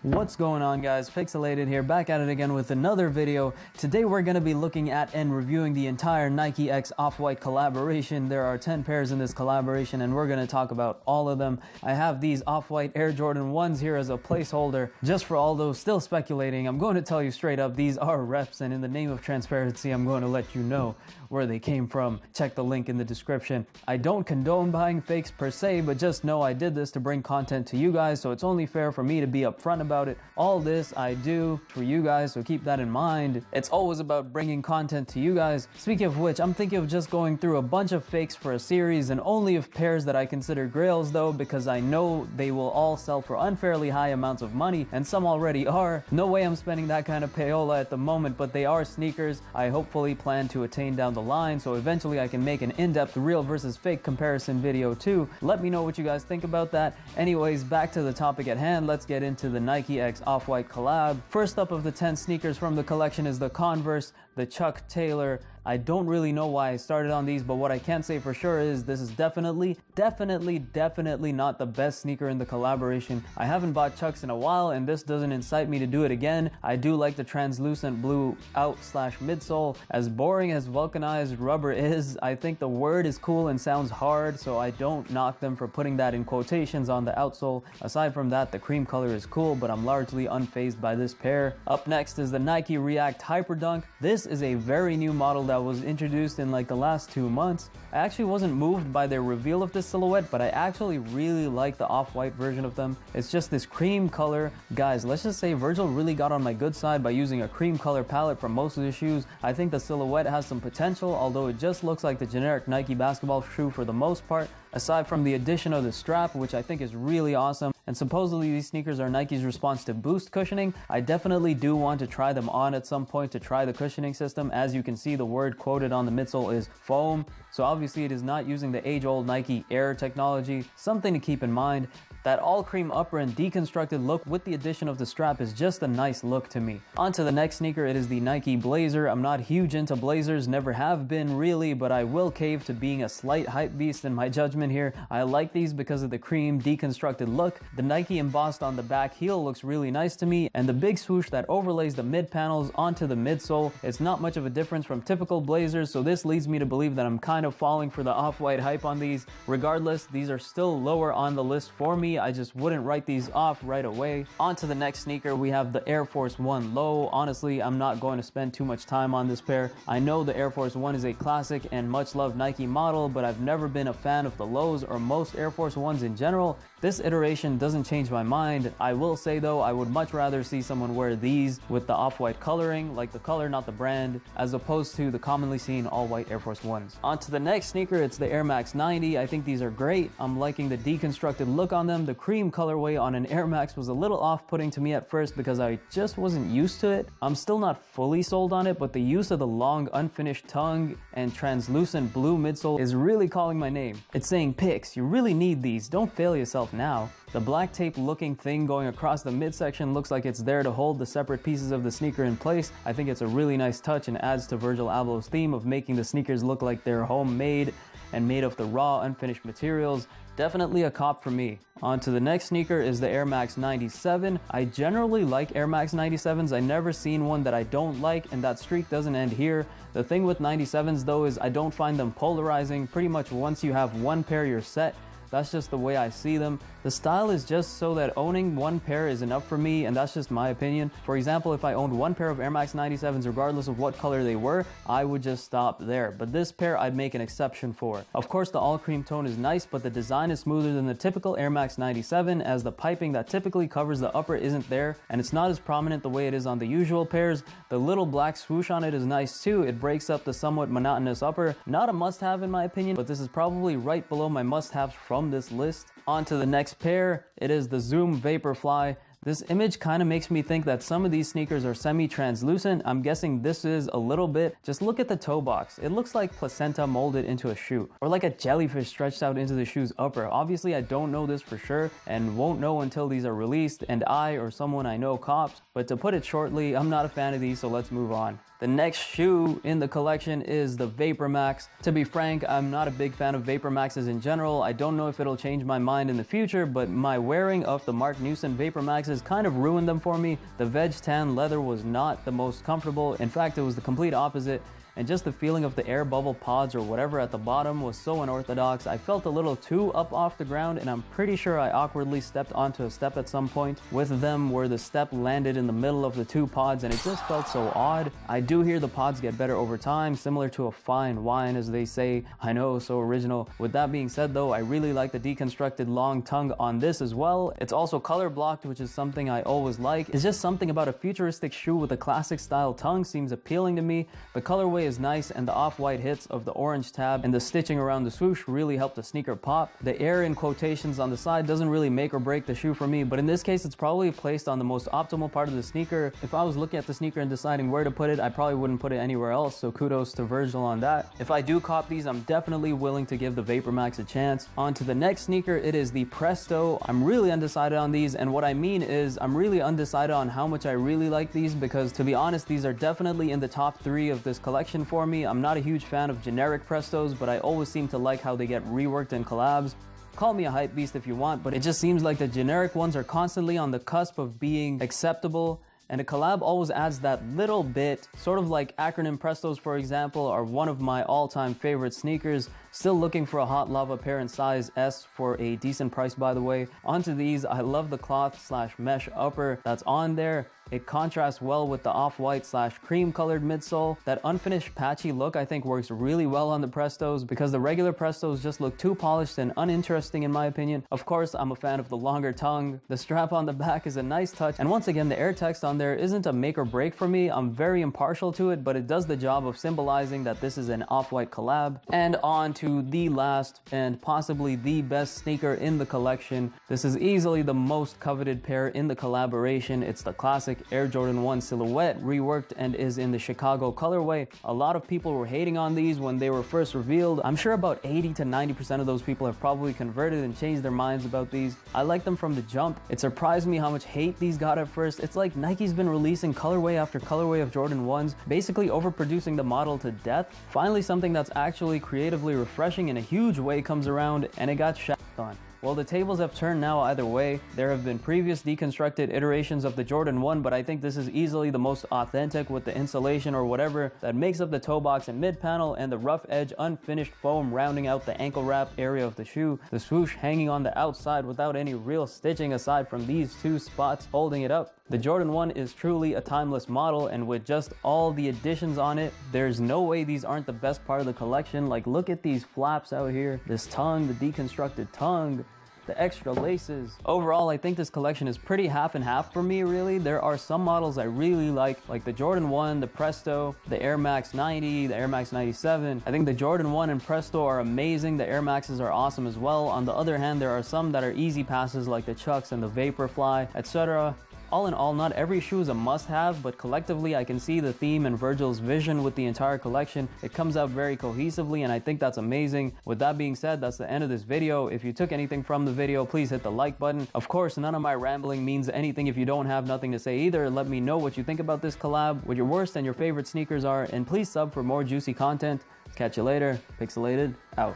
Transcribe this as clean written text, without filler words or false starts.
What's going on, guys? Picsoleated here, back at it again with another video. Today we're going to be looking at and reviewing the entire Nike X Off-White collaboration. There are 10 pairs in this collaboration and we're going to talk about all of them. I have these Off-White Air Jordan 1s here as a placeholder. Just for all those still speculating, I'm going to tell you straight up, these are reps, and in the name of transparency, I'm going to let you know where they came from. Check the link in the description. I don't condone buying fakes per se, but just know I did this to bring content to you guys, so it's only fair for me to be upfront about it. All this I do for you guys, so keep that in mind. It's always about bringing content to you guys. Speaking of which, I'm thinking of just going through a bunch of fakes for a series, and only of pairs that I consider grails though, because I know they will all sell for unfairly high amounts of money, and some already are. No way I'm spending that kind of payola at the moment, but they are sneakers I hopefully plan to attain down the line, so eventually I can make an in-depth real versus fake comparison video too. Let me know what you guys think about that. Anyways, back to the topic at hand. Let's get into the Nike X Off-White collab. First up of the 10 sneakers from the collection is the Converse, the Chuck Taylor. I don't really know why I started on these, but what I can say for sure is this is definitely not the best sneaker in the collaboration. I haven't bought Chucks in a while, and this doesn't incite me to do it again. I do like the translucent blue out/midsole. As boring as vulcanized rubber is, I think the word is cool and sounds hard, so I don't knock them for putting that in quotations on the outsole. Aside from that, the cream color is cool, but I'm largely unfazed by this pair. Up next is the Nike React Hyperdunk. This is a very new model that was introduced in like the last 2 months. I actually wasn't moved by their reveal of this silhouette, but I actually really like the off-white version of them. It's just this cream color. Guys, let's just say Virgil really got on my good side by using a cream color palette for most of the shoes. I think the silhouette has some potential, although it just looks like the generic Nike basketball shoe for the most part, aside from the addition of the strap, which I think is really awesome. And supposedly these sneakers are Nike's response to boost cushioning. I definitely do want to try them on at some point to try the cushioning system. As you can see, the word quoted on the midsole is foam. So obviously it is not using the age-old Nike Air technology. Something to keep in mind. That all cream upper and deconstructed look with the addition of the strap is just a nice look to me. On to the next sneaker, it is the Nike Blazer. I'm not huge into Blazers, never have been really, but I will cave to being a slight hype beast in my judgment here. I like these because of the cream deconstructed look. The Nike embossed on the back heel looks really nice to me, and the big swoosh that overlays the mid panels onto the midsole. It's not much of a difference from typical Blazers, so this leads me to believe that I'm kind of falling for the off-white hype on these. Regardless, these are still lower on the list for me. I just wouldn't write these off right away. On to the next sneaker, we have the Air Force 1 Low. Honestly, I'm not going to spend too much time on this pair. I know the Air Force 1 is a classic and much loved Nike model, but I've never been a fan of the lows or most Air Force 1s in general. This iteration doesn't change my mind. I will say though, I would much rather see someone wear these with the off-white coloring, like the color, not the brand, as opposed to the commonly seen all-white Air Force 1s. On to the next sneaker, it's the Air Max 90. I think these are great. I'm liking the deconstructed look on them. The cream colorway on an Air Max was a little off-putting to me at first because I just wasn't used to it. I'm still not fully sold on it, but the use of the long unfinished tongue and translucent blue midsole is really calling my name. It's saying, Pix, you really need these. Don't fail yourself now. The black tape looking thing going across the midsection looks like it's there to hold the separate pieces of the sneaker in place. I think it's a really nice touch and adds to Virgil Abloh's theme of making the sneakers look like they're homemade and made of the raw unfinished materials. Definitely a cop for me. On to the next sneaker is the Air Max 97. I generally like Air Max 97s. I never seen one that I don't like, and that streak doesn't end here. The thing with 97s though is I don't find them polarizing. Pretty much once you have one pair, you're set. That's just the way I see them. The style is just so that owning one pair is enough for me, and that's just my opinion. For example, if I owned one pair of Air Max 97s, regardless of what color they were, I would just stop there. But this pair I'd make an exception for. Of course, the all cream tone is nice, but the design is smoother than the typical Air Max 97, as the piping that typically covers the upper isn't there, and it's not as prominent the way it is on the usual pairs. The little black swoosh on it is nice too. It breaks up the somewhat monotonous upper. Not a must-have in my opinion, but this is probably right below my must-haves from this list. On to the next pair, it is the Zoom Vaporfly. This image kind of makes me think that some of these sneakers are semi-translucent. I'm guessing this is a little bit. Just look at the toe box. It looks like placenta molded into a shoe, or like a jellyfish stretched out into the shoe's upper. Obviously, I don't know this for sure and won't know until these are released and I or someone I know cops. But to put it shortly, I'm not a fan of these, so let's move on. The next shoe in the collection is the Vapor Max. To be frank, I'm not a big fan of Vapor Maxes in general. I don't know if it'll change my mind in the future, but my wearing of the Mark Newson Vapor Max Maxes kind of ruined them for me. The veg tan leather was not the most comfortable. In fact, it was the complete opposite. And just the feeling of the air bubble pods or whatever at the bottom was so unorthodox. I felt a little too up off the ground, and I'm pretty sure I awkwardly stepped onto a step at some point with them where the step landed in the middle of the two pods, and it just felt so odd. I do hear the pods get better over time, similar to a fine wine, as they say. I know, so original. With that being said though, I really like the deconstructed long tongue on this as well. It's also color blocked, which is something I always like. It's just something about a futuristic shoe with a classic style tongue seems appealing to me. The colorway is nice, and the off-white hits of the orange tab and the stitching around the swoosh really help the sneaker pop. The air in quotations on the side doesn't really make or break the shoe for me, but in this case it's probably placed on the most optimal part of the sneaker. If I was looking at the sneaker and deciding where to put it, I probably wouldn't put it anywhere else, so kudos to Virgil on that. If I do cop these, I'm definitely willing to give the Vapor Max a chance. On to the next sneaker, it is the Presto. I'm really undecided on these, and what I mean is I'm really undecided on how much I really like these, because to be honest, these are definitely in the top 3 of this collection for me. I'm not a huge fan of generic Prestos, but I always seem to like how they get reworked in collabs. Call me a hype beast if you want, but it just seems like the generic ones are constantly on the cusp of being acceptable, and a collab always adds that little bit, sort of like acronym Prestos, for example, are one of my all-time favorite sneakers. Still looking for a hot lava pair in size S for a decent price, by the way. Onto these, I love the cloth slash mesh upper that's on there. It contrasts well with the off-white slash cream colored midsole. That unfinished patchy look I think works really well on the Prestos, because the regular Prestos just look too polished and uninteresting in my opinion. Of course, I'm a fan of the longer tongue. The strap on the back is a nice touch, and once again, the air text on there isn't a make or break for me. I'm very impartial to it, but it does the job of symbolizing that this is an off-white collab. And on to the last and possibly the best sneaker in the collection. This is easily the most coveted pair in the collaboration. It's the classic Air Jordan 1 silhouette, reworked, and is in the Chicago colorway. A lot of people were hating on these when they were first revealed. I'm sure about 80 to 90% of those people have probably converted and changed their minds about these. I like them from the jump. It surprised me how much hate these got at first. It's like Nike's been releasing colorway after colorway of Jordan 1s, basically overproducing the model to death. Finally, something that's actually creatively refreshing in a huge way comes around, and it got shat on. Well, the tables have turned now either way. There have been previous deconstructed iterations of the Jordan 1, but I think this is easily the most authentic, with the insulation or whatever that makes up the toe box and mid panel, and the rough edge unfinished foam rounding out the ankle wrap area of the shoe. The swoosh hanging on the outside without any real stitching aside from these two spots holding it up. The Jordan 1 is truly a timeless model, and with just all the additions on it, there's no way these aren't the best part of the collection. Like, look at these flaps out here, this tongue, the deconstructed tongue, the extra laces. Overall, I think this collection is pretty half and half for me, really. There are some models I really like the Jordan 1, the Presto, the Air Max 90, the Air Max 97. I think the Jordan 1 and Presto are amazing. The Air Maxes are awesome as well. On the other hand, there are some that are easy passes, like the Chucks and the Vaporfly, etc. All in all, not every shoe is a must-have, but collectively I can see the theme and Virgil's vision with the entire collection. It comes out very cohesively, and I think that's amazing. With that being said, that's the end of this video. If you took anything from the video, please hit the like button. Of course, none of my rambling means anything if you don't have nothing to say either. Let me know what you think about this collab, what your worst and your favorite sneakers are, and please sub for more juicy content. Catch you later. Pixelated out.